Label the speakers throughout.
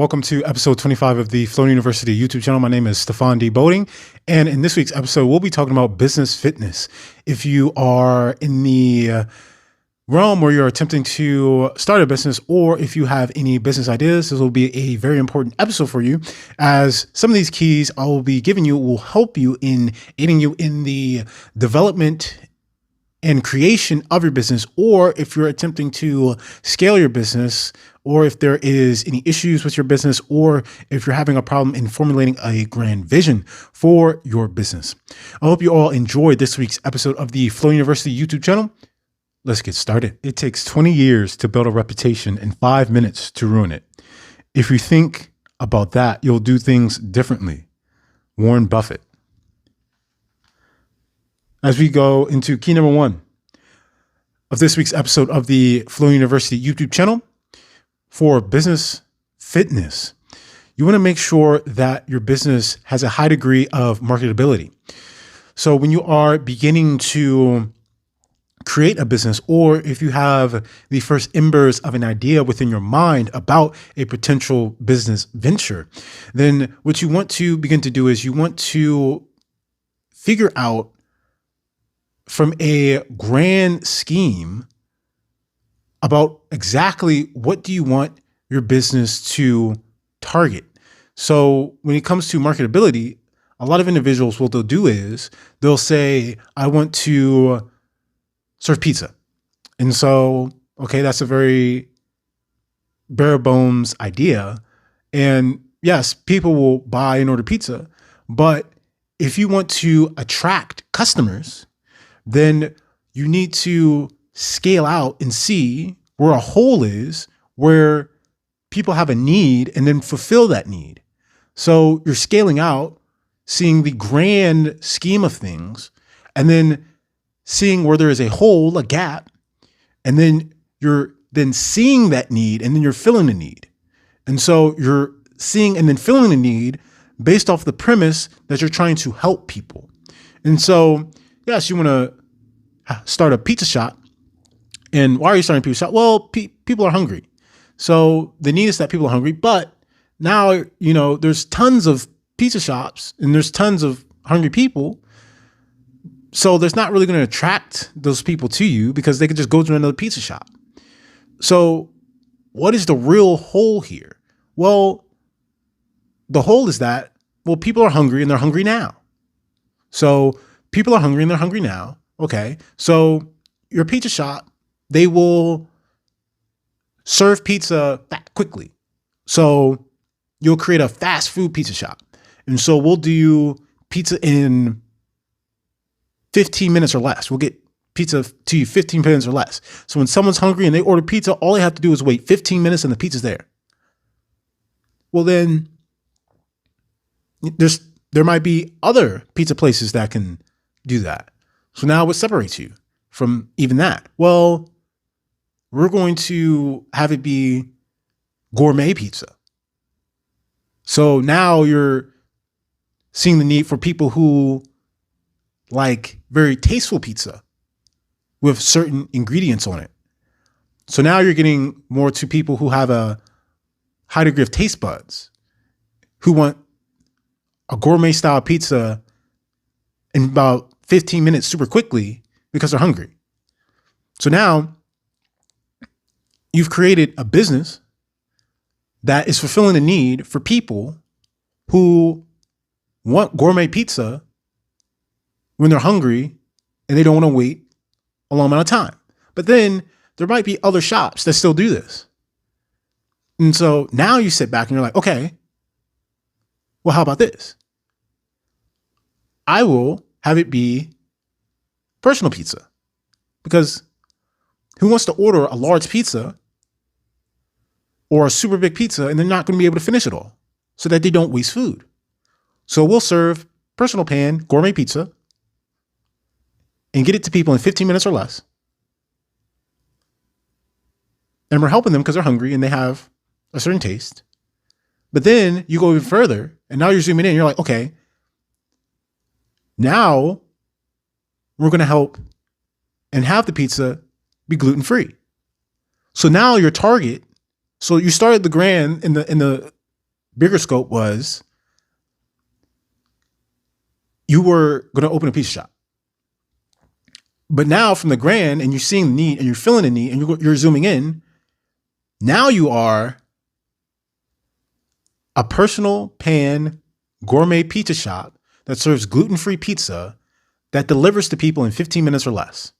Speaker 1: Welcome to episode 25 of the Flow University YouTube channel. My name is Stefan D. Boating, and in this week's episode, we'll be talking about business fitness. If you are in the realm where you're attempting to start a business, or if you have any business ideas, this will be a very important episode for you, as some of these keys I will be giving you will help you in aiding you in the development and creation of your business, or if you're attempting to scale your business, or if there is any issues with your business, or if you're having a problem in formulating a grand vision for your business. I hope you all enjoyed this week's episode of the Flow University YouTube channel. Let's get started. It takes 20 years to build a reputation and 5 minutes to ruin it. If you think about that, you'll do things differently. Warren Buffett. As we go into key number 1 of this week's episode of the Flow University YouTube channel, for business fitness, you want to make sure that your business has a high degree of marketability. So when you are beginning to create a business, or if you have the first embers of an idea within your mind about a potential business venture, then what you want to begin to do is you want to figure out from a grand scheme about exactly what do you want your business to target. So when it comes to marketability, a lot of individuals, what they'll do is they'll say, I want to serve pizza. And so, okay, that's a very bare bones idea. And yes, people will buy and order pizza. But if you want to attract customers, then you need to scale out and see where a hole is, where people have a need, and then fulfill that need. So you're scaling out, seeing the grand scheme of things, and then seeing where there is a hole, a gap, and then you're then seeing that need, and then you're filling the need. And so you're seeing and then filling the need based off the premise that you're trying to help people. And so, yes, you want to start a pizza shop. And why are you starting a pizza shop? Well, people are hungry. So the need is that people are hungry. But now, there's tons of pizza shops and there's tons of hungry people. So there's not really going to attract those people to you because they could just go to another pizza shop. So what is the real hole here? Well, the hole is that, people are hungry and they're hungry now. So people are hungry and they're hungry now. Okay, so your pizza shop, they will serve pizza that quickly. So you'll create a fast food pizza shop. And so we'll do pizza in 15 minutes or less. We'll get pizza to you 15 minutes or less. So when someone's hungry and they order pizza, all they have to do is wait 15 minutes and the pizza's there. Well, then there might be other pizza places that can do that. So now what separates you from even that? Well, we're going to have it be gourmet pizza. So now you're seeing the need for people who like very tasteful pizza with certain ingredients on it. So now you're getting more to people who have a high degree of taste buds, who want a gourmet style pizza in about 15 minutes super quickly because they're hungry. So now you've created a business that is fulfilling the need for people who want gourmet pizza when they're hungry and they don't want to wait a long amount of time. But then there might be other shops that still do this. And so now you sit back and you're like, okay, well, how about this? I will have it be personal pizza, because who wants to order a large pizza or a super big pizza and they're not going to be able to finish it all, so that they don't waste food? So we'll serve personal pan gourmet pizza and get it to people in 15 minutes or less. And we're helping them because they're hungry and they have a certain taste. But then you go even further and now you're zooming in. You're like, okay, now we're going to help and have the pizza be gluten-free. So now your target, so you started the grand in the bigger scope was you were going to open a pizza shop. But now from the grand, and you're seeing the need and you're feeling the need and you're zooming in, now you are a personal pan gourmet pizza shop that serves gluten-free pizza that delivers to people in 15 minutes or less.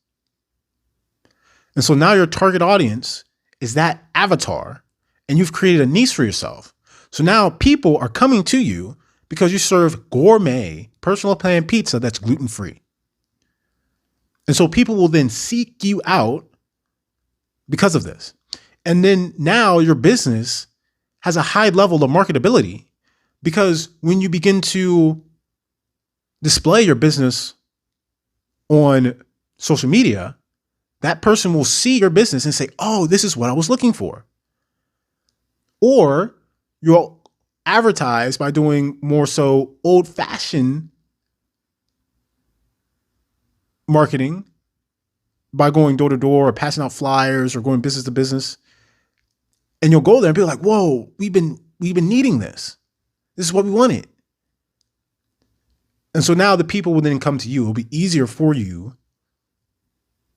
Speaker 1: And so now your target audience is that avatar, and you've created a niche for yourself. So now people are coming to you because you serve gourmet personal pan pizza that's gluten-free. And so people will then seek you out because of this. And then now your business has a high level of marketability, because when you begin to display your business on social media, that person will see your business and say, oh, this is what I was looking for. Or you'll advertise by doing more so old-fashioned marketing, by going door to door or passing out flyers or going business to business. And you'll go there and be like, whoa, we've been needing this. This is what we wanted. And so now the people will then come to you. It'll be easier for you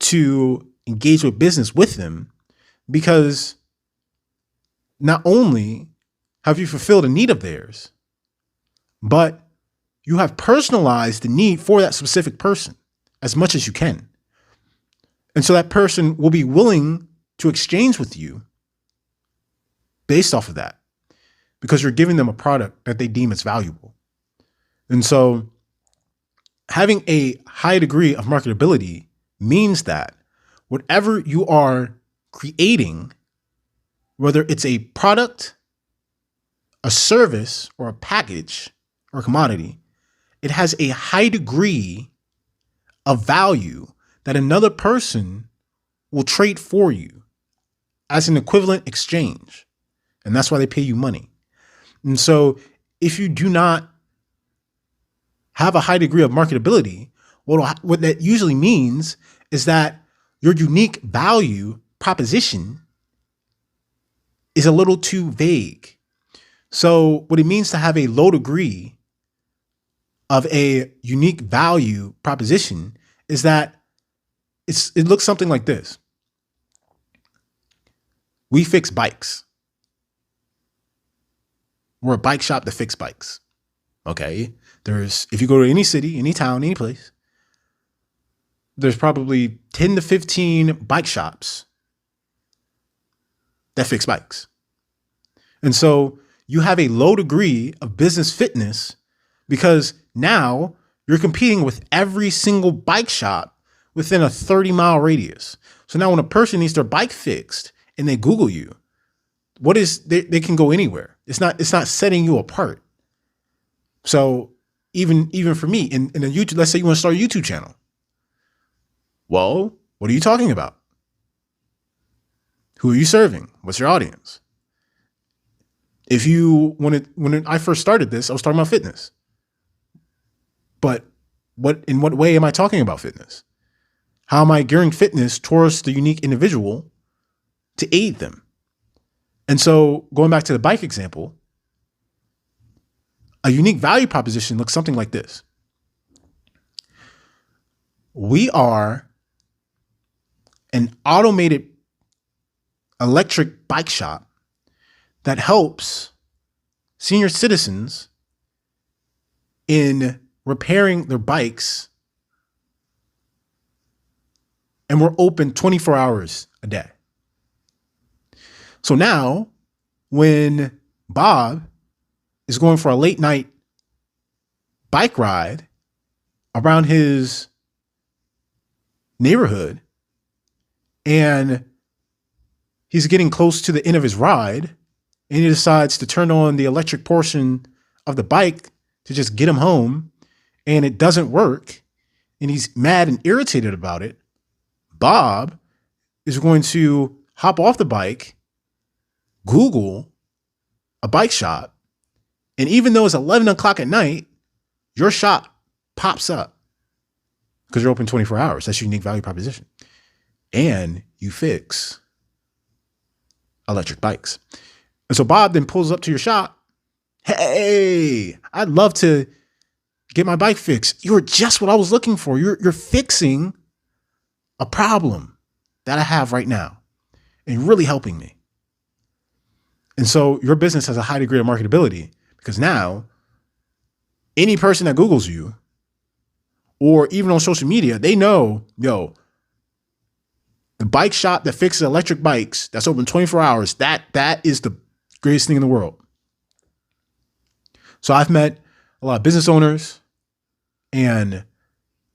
Speaker 1: to engage with business with them, because not only have you fulfilled a need of theirs, but you have personalized the need for that specific person as much as you can. And so that person will be willing to exchange with you based off of that, because you're giving them a product that they deem as valuable. And so having a high degree of marketability means that whatever you are creating, whether it's a product, a service, or a package or a commodity, it has a high degree of value that another person will trade for you as an equivalent exchange. And that's why they pay you money. And so if you do not have a high degree of marketability, what that usually means is that your unique value proposition is a little too vague. So what it means to have a low degree of a unique value proposition is that it looks something like this. We fix bikes. We're a bike shop that fix bikes. Okay. If you go to any city, any town, any place, there's probably 10 to 15 bike shops that fix bikes. And so you have a low degree of business fitness, because now you're competing with every single bike shop within a 30-mile radius. So now when a person needs their bike fixed and they Google you, they can go anywhere. It's not setting you apart. So even for me, in a YouTube, let's say you want to start a YouTube channel. Well, what are you talking about? Who are you serving? What's your audience? When I first started this, I was talking about fitness. But in what way am I talking about fitness? How am I gearing fitness towards the unique individual to aid them? And so going back to the bike example, a unique value proposition looks something like this. We are an automated electric bike shop that helps senior citizens in repairing their bikes, and we're open 24 hours a day. So now when Bob is going for a late night bike ride around his neighborhood, and he's getting close to the end of his ride, and he decides to turn on the electric portion of the bike to just get him home, and it doesn't work, and he's mad and irritated about it, Bob is going to hop off the bike, Google a bike shop, and even though it's 11 o'clock at night, your shop pops up because you're open 24 hours. That's your unique value proposition. And you fix electric bikes. And so Bob then pulls up to your shop Hey, I'd love to get my bike fixed. You're just what I was looking for. You're fixing a problem that I have right now and you're really helping me. And so your business has a high degree of marketability because now any person that Googles you or even on social media, they know, yo, the bike shop that fixes electric bikes that's open 24 hours, that is the greatest thing in the world. So I've met a lot of business owners, and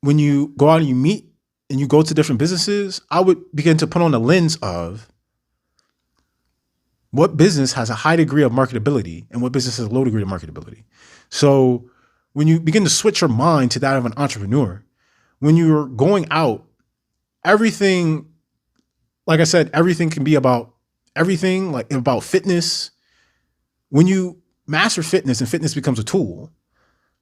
Speaker 1: when you go out and you meet and you go to different businesses, I would begin to put on the lens of what business has a high degree of marketability and what business has a low degree of marketability. So when you begin to switch your mind to that of an entrepreneur, when you're going out, everything, like I said, everything can be about everything, like about fitness. When you master fitness and fitness becomes a tool,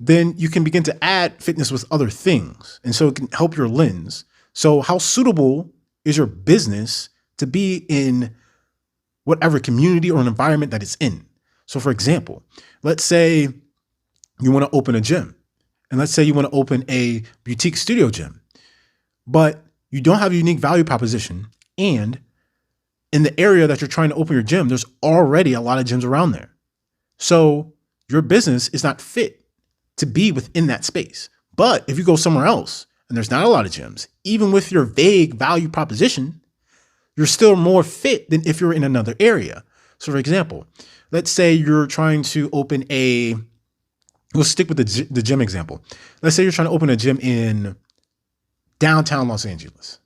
Speaker 1: then you can begin to add fitness with other things. And so it can help your lens. So how suitable is your business to be in whatever community or an environment that it's in? So for example, let's say you want to open a gym, and let's say you want to open a boutique studio gym, but you don't have a unique value proposition. And in the area that you're trying to open your gym, there's already a lot of gyms around there. So your business is not fit to be within that space. But if you go somewhere else and there's not a lot of gyms, even with your vague value proposition, you're still more fit than if you're in another area. So for example, let's say you're trying to open we'll stick with the gym example. Let's say you're trying to open a gym in downtown Los Angeles.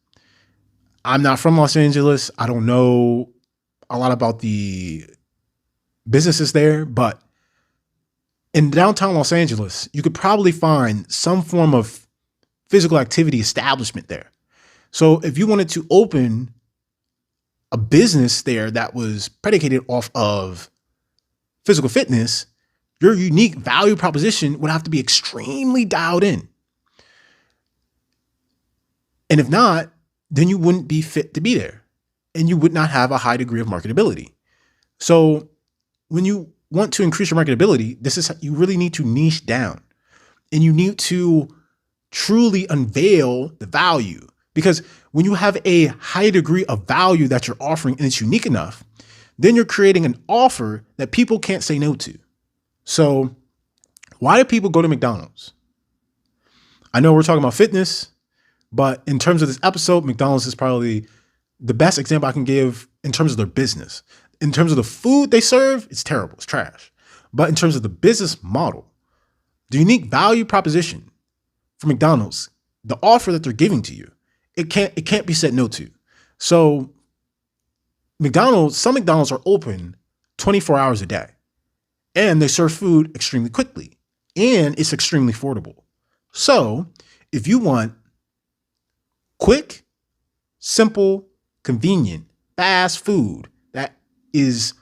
Speaker 1: I'm not from Los Angeles. I don't know a lot about the businesses there, but in downtown Los Angeles, you could probably find some form of physical activity establishment there. So if you wanted to open a business there that was predicated off of physical fitness, your unique value proposition would have to be extremely dialed in. And if not, then you wouldn't be fit to be there and you would not have a high degree of marketability. So when you want to increase your marketability, you really need to niche down and you need to truly unveil the value, because when you have a high degree of value that you're offering and it's unique enough, then you're creating an offer that people can't say no to. So why do people go to McDonald's? I know we're talking about fitness, but in terms of this episode, McDonald's is probably the best example I can give in terms of their business. In terms of the food they serve, it's terrible, it's trash. But in terms of the business model, the unique value proposition for McDonald's, the offer that they're giving to you, it can't be said no to. So some McDonald's are open 24 hours a day, and they serve food extremely quickly, and it's extremely affordable. So if you want quick, simple, convenient, fast food that is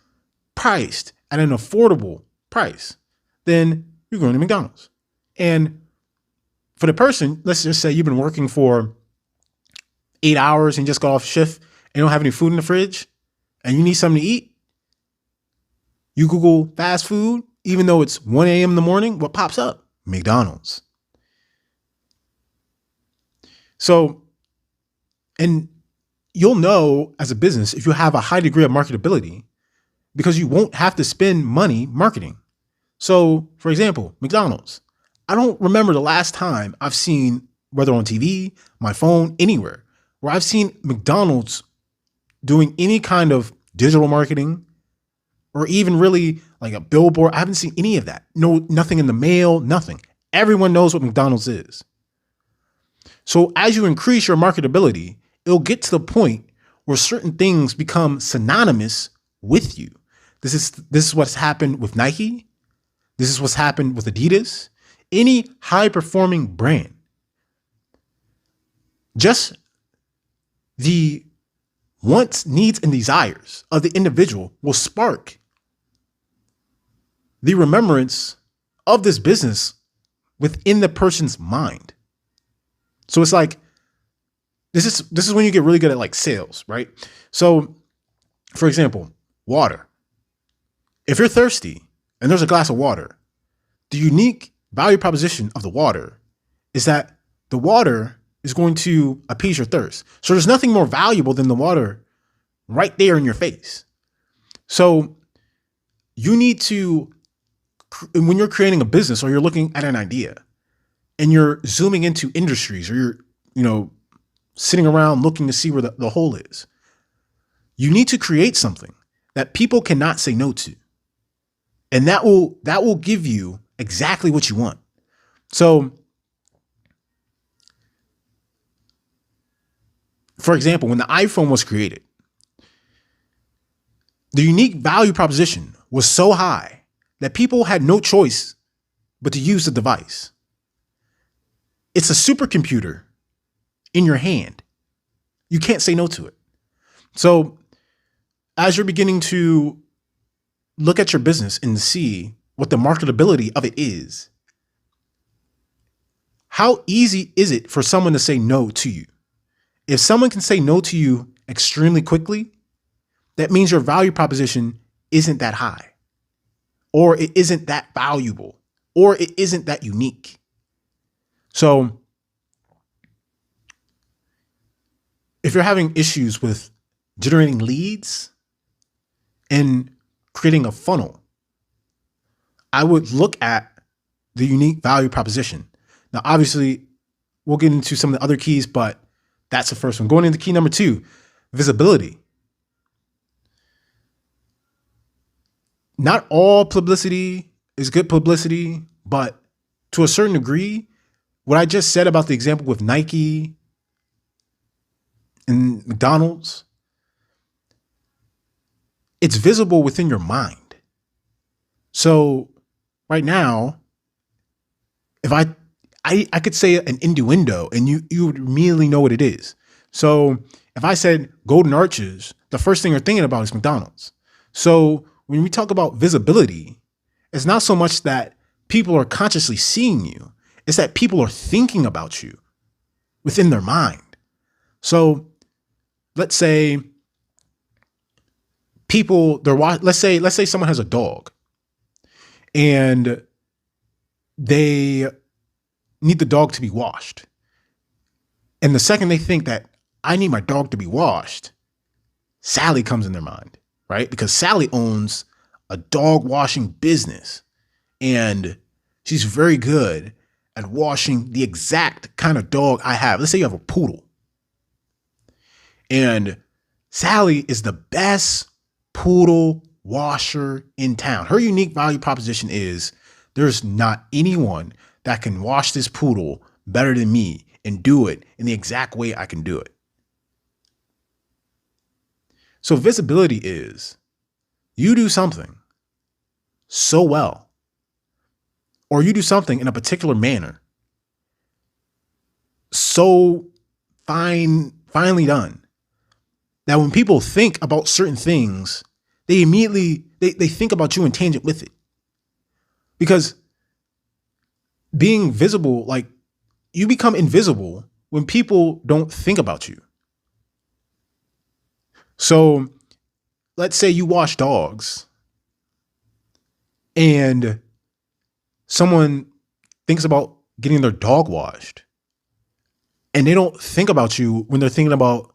Speaker 1: priced at an affordable price, then you're going to McDonald's. And for the person, let's just say you've been working for 8 hours and just got off shift and you don't have any food in the fridge and you need something to eat. You Google fast food, even though it's 1 a.m. in the morning, what pops up? McDonald's. So, and you'll know as a business if you have a high degree of marketability because you won't have to spend money marketing. So, for example, McDonald's. I don't remember the last time I've seen, whether on TV, my phone, anywhere, where I've seen McDonald's doing any kind of digital marketing or even really like a billboard. I haven't seen any of that. No, nothing in the mail, nothing. Everyone knows what McDonald's is. So as you increase your marketability, it'll get to the point where certain things become synonymous with you. This is what's happened with Nike. This is what's happened with Adidas. Any high-performing brand. Just the wants, needs, and desires of the individual will spark the remembrance of this business within the person's mind. So it's like, this is when you get really good at like sales, right? So for example, water. If you're thirsty, and there's a glass of water. The unique value proposition of the water is that the water is going to appease your thirst. So there's nothing more valuable than the water right there in your face. So you need to, when you're creating a business or you're looking at an idea and you're zooming into industries or you're, sitting around looking to see where the hole is, you need to create something that people cannot say no to. And that will give you exactly what you want. So, for example, when the iPhone was created, the unique value proposition was so high that people had no choice but to use the device. It's a supercomputer in your hand. You can't say no to it. So as you're beginning to look at your business and see what the marketability of it is, how easy is it for someone to say no to you? If someone can say no to you extremely quickly, that means your value proposition isn't that high, or it isn't that valuable, or it isn't that unique. So if you're having issues with generating leads and creating a funnel, I would look at the unique value proposition. Now, obviously, we'll get into some of the other keys, but that's the first one. Going into key number 2, visibility. Not all publicity is good publicity, but to a certain degree, what I just said about the example with Nike and McDonald's, it's visible within your mind. So right now, if I could say an innuendo and you would immediately know what it is. So if I said Golden Arches, the first thing you're thinking about is McDonald's. So when we talk about visibility, it's not so much that people are consciously seeing you, it's that people are thinking about you within their mind. So let's say let's say someone has a dog and they need the dog to be washed. And the second they think that I need my dog to be washed, Sally comes in their mind, right? Because Sally owns a dog washing business and she's very good at washing the exact kind of dog I have. Let's say you have a poodle. And Sally is the best poodle washer in town. Her unique value proposition is there's not anyone that can wash this poodle better than me and do it in the exact way I can do it. So visibility is you do something so well, or you do something in a particular manner so finely done that when people think about certain things, they immediately they think about you in tangent with it. Because being visible, like you become invisible when people don't think about you. So let's say you wash dogs and someone thinks about getting their dog washed and they don't think about you when they're thinking about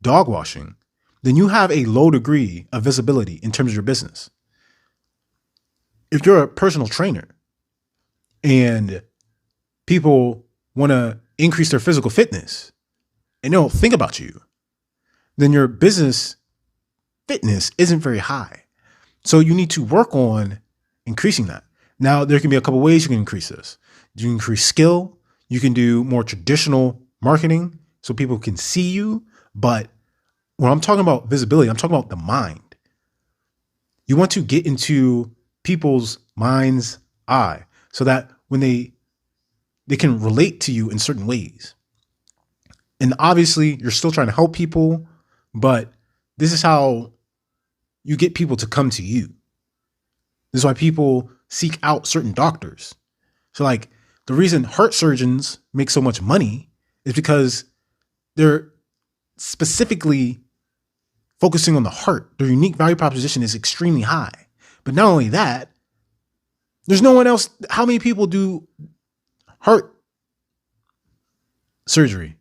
Speaker 1: dog washing, then you have a low degree of visibility in terms of your business. If you're a personal trainer and people want to increase their physical fitness and they don't think about you, then your business fitness isn't very high. So you need to work on increasing that. Now, there can be a couple ways you can increase this. You can increase skill. You can do more traditional marketing so people can see you. But when I'm talking about visibility, I'm talking about the mind. You want to get into people's mind's eye so that when they can relate to you in certain ways. And obviously, you're still trying to help people, but this is how you get people to come to you. This is why people seek out certain doctors. So like the reason heart surgeons make so much money is because they're specifically focusing on the heart. Their unique value proposition is extremely high. But not only that, There's no one else. How many people do heart surgery?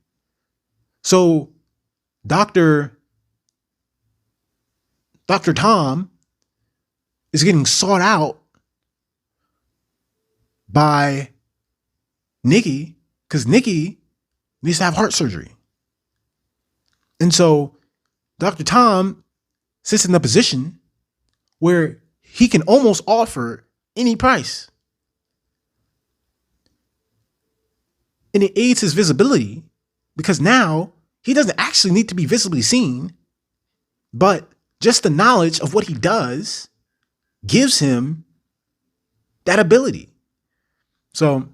Speaker 1: So Dr. Tom is getting sought out by Nikki because Nikki needs to have heart surgery. And so Dr. Tom sits in a position where he can almost offer any price. And it aids his visibility because now he doesn't actually need to be visibly seen, but just the knowledge of what he does gives him that ability. So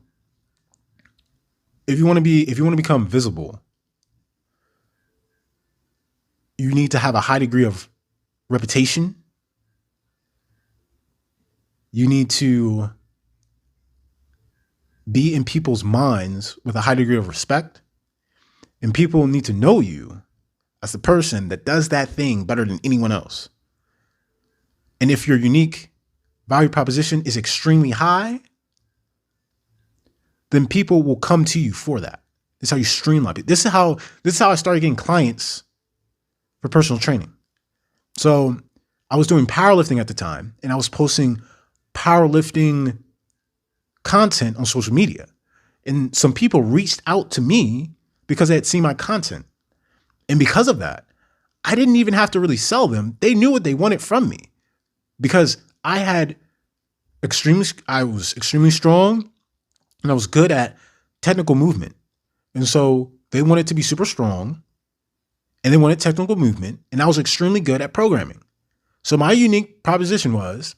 Speaker 1: if you want to become visible, you need to have a high degree of reputation. You need to be in people's minds with a high degree of respect. And people need to know you as the person that does that thing better than anyone else. And if your unique value proposition is extremely high, then people will come to you for that. This is how you streamline it. This is how I started getting clients for personal training. So I was doing powerlifting at the time, and I was posting powerlifting content on social media. And some people reached out to me because they had seen my content. And because of that, I didn't even have to really sell them. They knew what they wanted from me because I was extremely strong and I was good at technical movement. And so they wanted to be super strong and they wanted technical movement, and I was extremely good at programming. So my unique proposition was,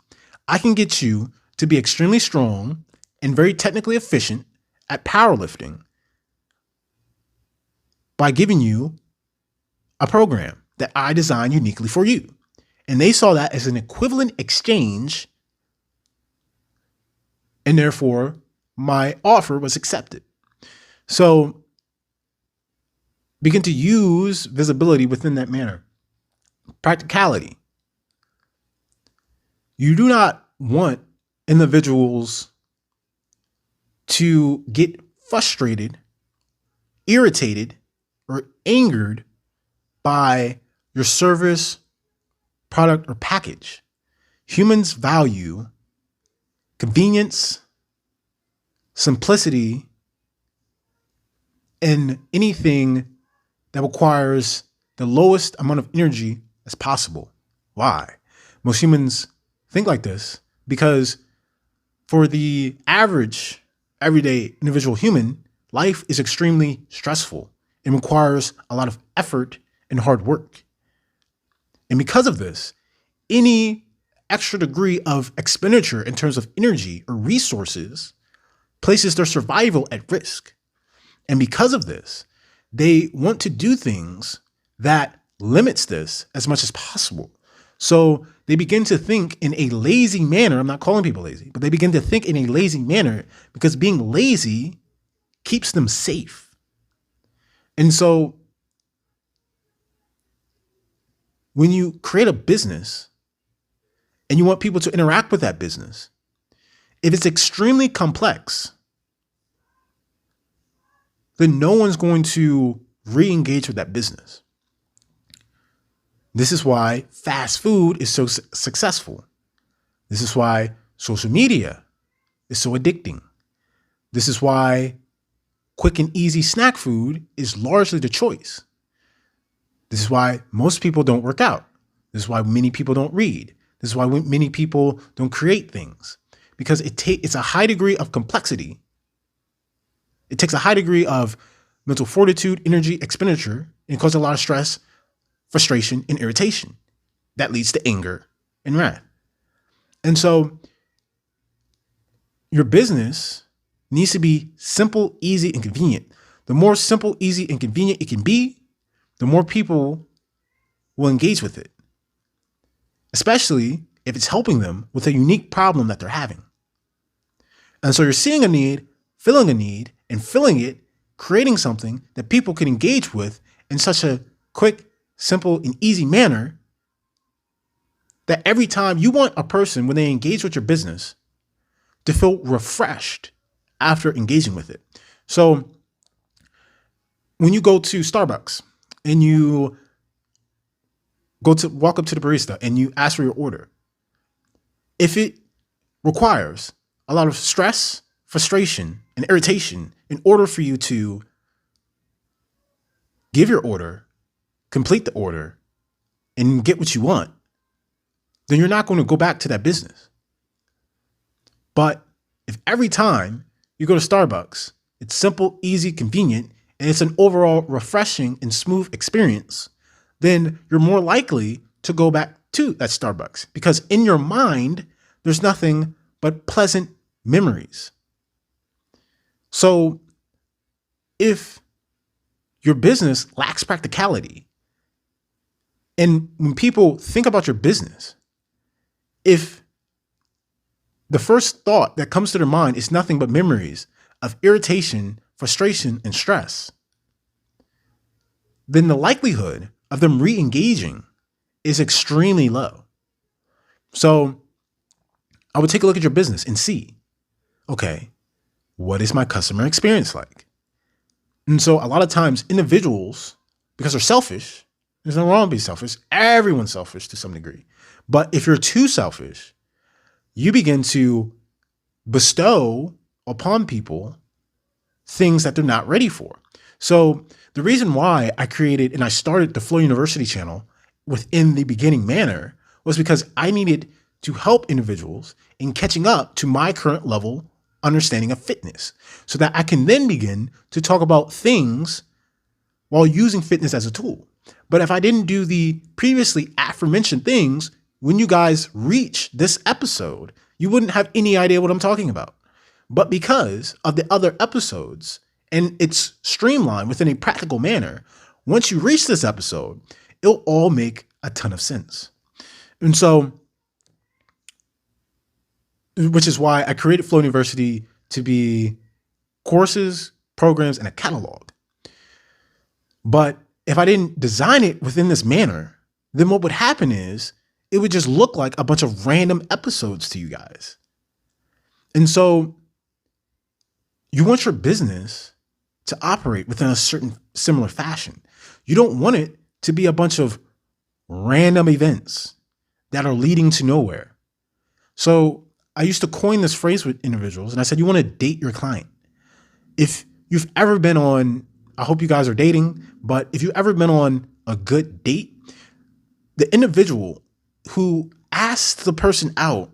Speaker 1: I can get you to be extremely strong and very technically efficient at powerlifting by giving you a program that I designed uniquely for you. And they saw that as an equivalent exchange, and therefore my offer was accepted. So begin to use visibility within that manner. Practicality. You do not want individuals to get frustrated, irritated, or angered by your service, product, or package. Humans value convenience, simplicity, and anything that requires the lowest amount of energy as possible. Why? Most humans think like this because for the average, everyday individual human, life is extremely stressful and requires a lot of effort and hard work. And because of this, any extra degree of expenditure in terms of energy or resources places their survival at risk. And because of this, they want to do things that limits this as much as possible. So they begin to think in a lazy manner. I'm not calling people lazy, but they begin to think in a lazy manner because being lazy keeps them safe. And so when you create a business and you want people to interact with that business, if it's extremely complex, then no one's going to re-engage with that business. This is why fast food is so successful. This is why social media is so addicting. This is why quick and easy snack food is largely the choice. This is why most people don't work out. This is why many people don't read. This is why many people don't create things, because it's a high degree of complexity. It takes a high degree of mental fortitude, energy, expenditure, and causes a lot of stress, frustration, and irritation. That leads to anger and wrath. And so your business needs to be simple, easy, and convenient. The more simple, easy, and convenient it can be, the more people will engage with it, especially if it's helping them with a unique problem that they're having. And so you're seeing a need, filling a need, and filling it, creating something that people can engage with in such a quick, simple, and easy manner that every time you want a person, when they engage with your business, to feel refreshed after engaging with it. So when you go to Starbucks and you walk up to the barista and you ask for your order, if it requires a lot of stress, frustration, and irritation in order for you to give your order, complete the order, and get what you want, then you're not going to go back to that business. But if every time you go to Starbucks, it's simple, easy, convenient, and it's an overall refreshing and smooth experience, then you're more likely to go back to that Starbucks, because in your mind, there's nothing but pleasant memories. So if your business lacks practicality, and when people think about your business, if the first thought that comes to their mind is nothing but memories of irritation, frustration, and stress, then the likelihood of them re-engaging is extremely low. So I would take a look at your business and see, okay, what is my customer experience like? And so a lot of times individuals, because they're selfish, there's nothing wrong with being selfish. Everyone's selfish to some degree. But if you're too selfish, you begin to bestow upon people things that they're not ready for. So the reason why I created and I started the Flow University channel within the beginning manner was because I needed to help individuals in catching up to my current level understanding of fitness, so that I can then begin to talk about things while using fitness as a tool. But if I didn't do the previously aforementioned things, when you guys reach this episode, you wouldn't have any idea what I'm talking about. But because of the other episodes and it's streamlined within a practical manner, once you reach this episode, it'll all make a ton of sense. And so, which is why I created Flow University to be courses, programs, and a catalog. But if I didn't design it within this manner, then what would happen is it would just look like a bunch of random episodes to you guys. And so you want your business to operate within a certain similar fashion. You don't want it to be a bunch of random events that are leading to nowhere. So I used to coin this phrase with individuals, and I said, you want to date your client. If you've ever been on, I hope you guys are dating, but if you've ever been on a good date, the individual who asks the person out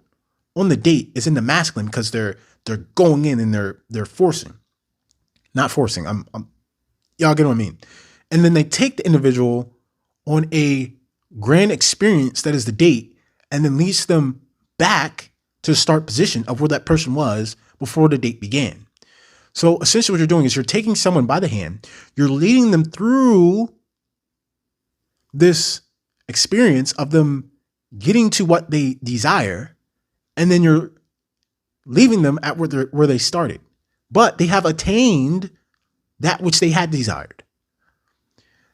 Speaker 1: on the date is in the masculine because they're going in and they're forcing. Not forcing. Y'all get what I mean. And then they take the individual on a grand experience that is the date, and then leads them back to the start position of where that person was before the date began. So essentially what you're doing is you're taking someone by the hand, you're leading them through this experience of them getting to what they desire, and then you're leaving them at where they started. But they have attained that which they had desired.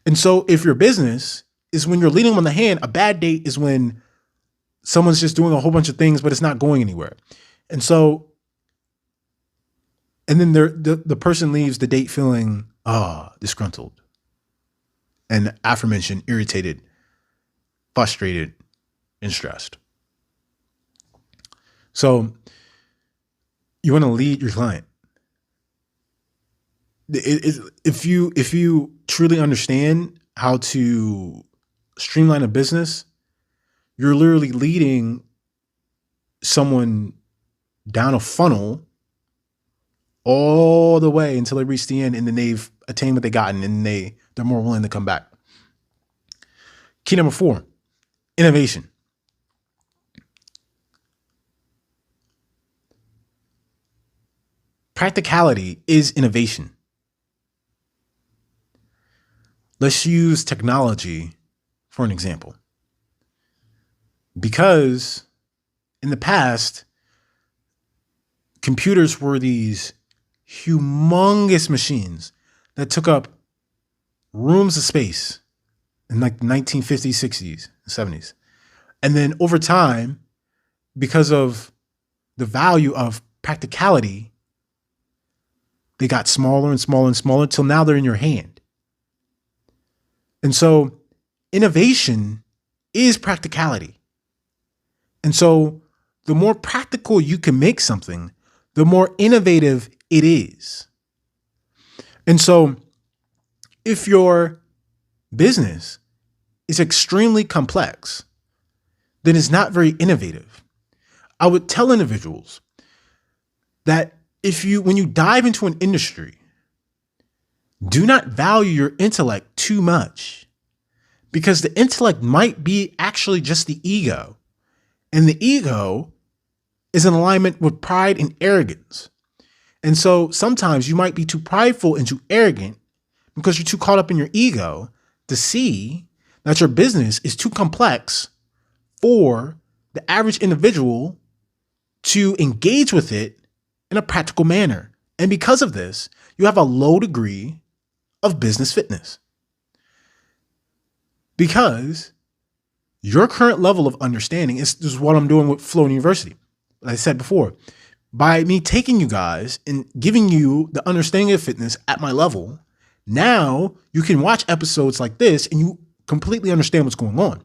Speaker 1: And so if your business is when you're leading them on the hand, a bad date is when someone's just doing a whole bunch of things, but it's not going anywhere. And so, and then the person leaves the date feeling disgruntled and aforementioned, irritated, frustrated, and stressed. So you want to lead your client. If you truly understand how to streamline a business, you're literally leading someone down a funnel all the way until they reach the end, and then they've attained what they gotten, and they're more willing to come back. Key number 4, innovation. Practicality is innovation. Let's use technology for an example. Because in the past, computers were these humongous machines that took up rooms of space in like the 1950s, 60s, and 70s. And then over time, because of the value of practicality, they got smaller and smaller and smaller until now they're in your hand. And so innovation is practicality. And so the more practical you can make something, the more innovative it is. And so if your business is extremely complex, then it's not very innovative. I would tell individuals that when you dive into an industry, do not value your intellect too much, because the intellect might be actually just the ego. And the ego is in alignment with pride and arrogance. And so sometimes you might be too prideful and too arrogant because you're too caught up in your ego to see that your business is too complex for the average individual to engage with it in a practical manner. And because of this, you have a low degree of business fitness, because your current level of understanding is what I'm doing with Flow University. Like I said before, by me taking you guys and giving you the understanding of fitness at my level, now you can watch episodes like this and you completely understand what's going on.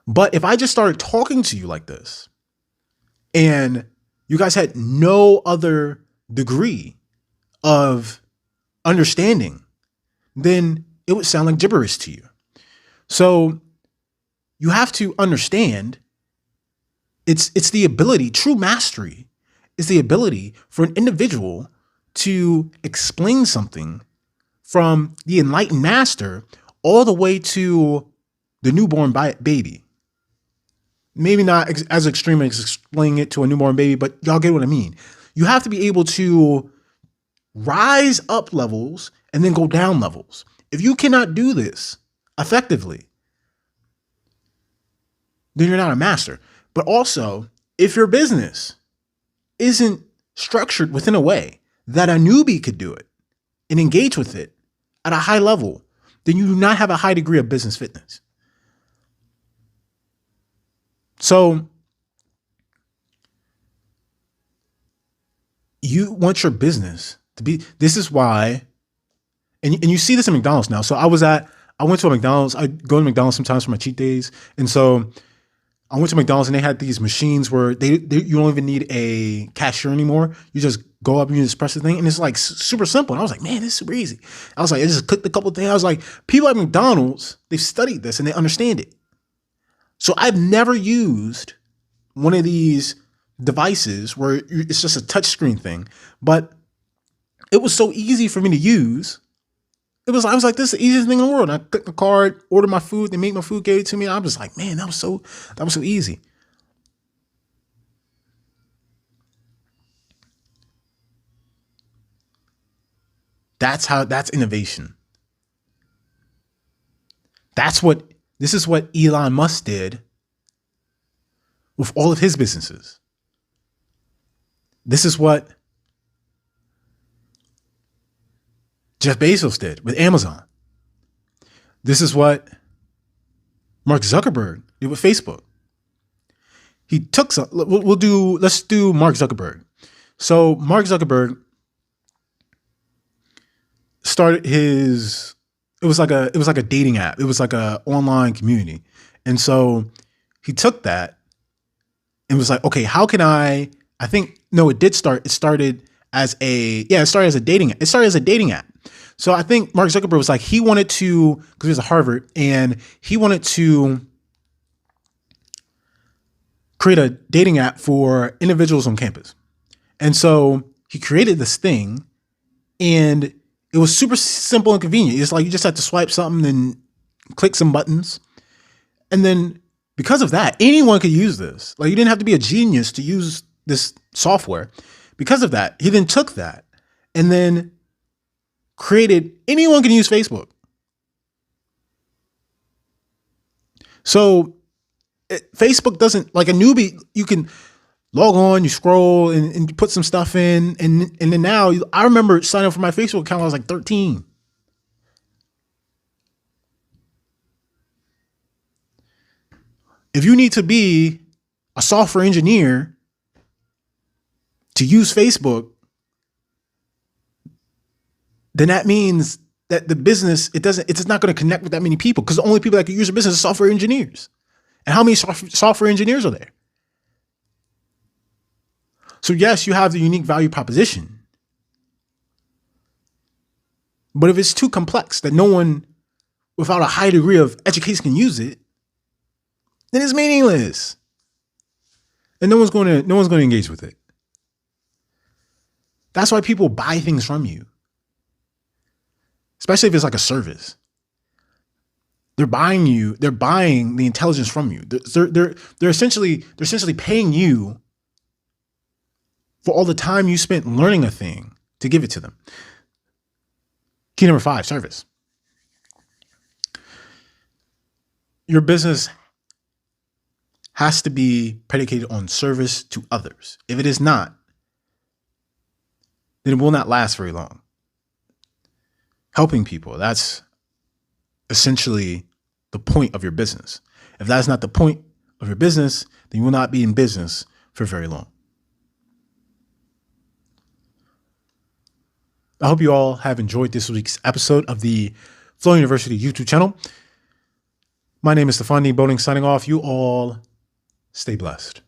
Speaker 1: But if I just started talking to you like this and you guys had no other degree of understanding, then it would sound like gibberish to you. So you have to understand it's the ability, true mastery is the ability for an individual to explain something from the enlightened master all the way to the newborn baby. Maybe not as extreme as explaining it to a newborn baby, but y'all get what I mean. You have to be able to rise up levels and then go down levels. If you cannot do this effectively, then you're not a master. But also, if your business isn't structured within a way that a newbie could do it and engage with it at a high level, then you do not have a high degree of business fitness. So you want your business to be, this is why, and you see this in McDonald's now. So I went to a McDonald's. I go to McDonald's sometimes for my cheat days. And so I went to McDonald's and they had these machines where you don't even need a cashier anymore. You just go up and you just press the thing and it's like super simple. And I was like, man, this is super easy. I was like, I just clicked a couple of things. I was like, people at McDonald's, they've studied this and they understand it. So I've never used one of these devices where it's just a touch screen thing, but it was so easy for me to use. I was like, this is the easiest thing in the world. And I clicked the card, ordered my food, they made my food, gave it to me. And I was like, man, that was so easy. That's innovation. This is what Elon Musk did with all of his businesses. This is what Jeff Bezos did with Amazon. This is what Mark Zuckerberg did with Facebook. He took some, let's do Mark Zuckerberg. So Mark Zuckerberg started it was like a dating app. It was like a online community. And so he took that and was like, okay, how can it started as a dating app. So I think Mark Zuckerberg was like, he wanted to, because he was at Harvard, and he wanted to create a dating app for individuals on campus. And so he created this thing, and it was super simple and convenient. It's like you just had to swipe something and click some buttons. And then because of that, anyone could use this. Like, you didn't have to be a genius to use this software. Because of that, he then took that and then created, anyone can use Facebook. So Facebook doesn't, like a newbie, you can log on, you scroll and you put some stuff in. And then now, I remember signing up for my Facebook account when I was like 13. If you need to be a software engineer, to use Facebook, then that means that the business, it's not going to connect with that many people, because the only people that can use your business are software engineers. And how many software engineers are there? So yes, you have the unique value proposition. But if it's too complex that no one without a high degree of education can use it, then it's meaningless. And no one's going to engage with it. That's why people buy things from you. Especially if it's like a service. They're buying the intelligence from you. They're essentially paying you for all the time you spent learning a thing to give it to them. Key number 5, service. Your business has to be predicated on service to others. If it is not, then it will not last very long. Helping people, that's essentially the point of your business. If that's not the point of your business, then you will not be in business for very long. I hope you all have enjoyed this week's episode of the Flow University YouTube channel. My name is Stefan Bowling signing off. You all stay blessed.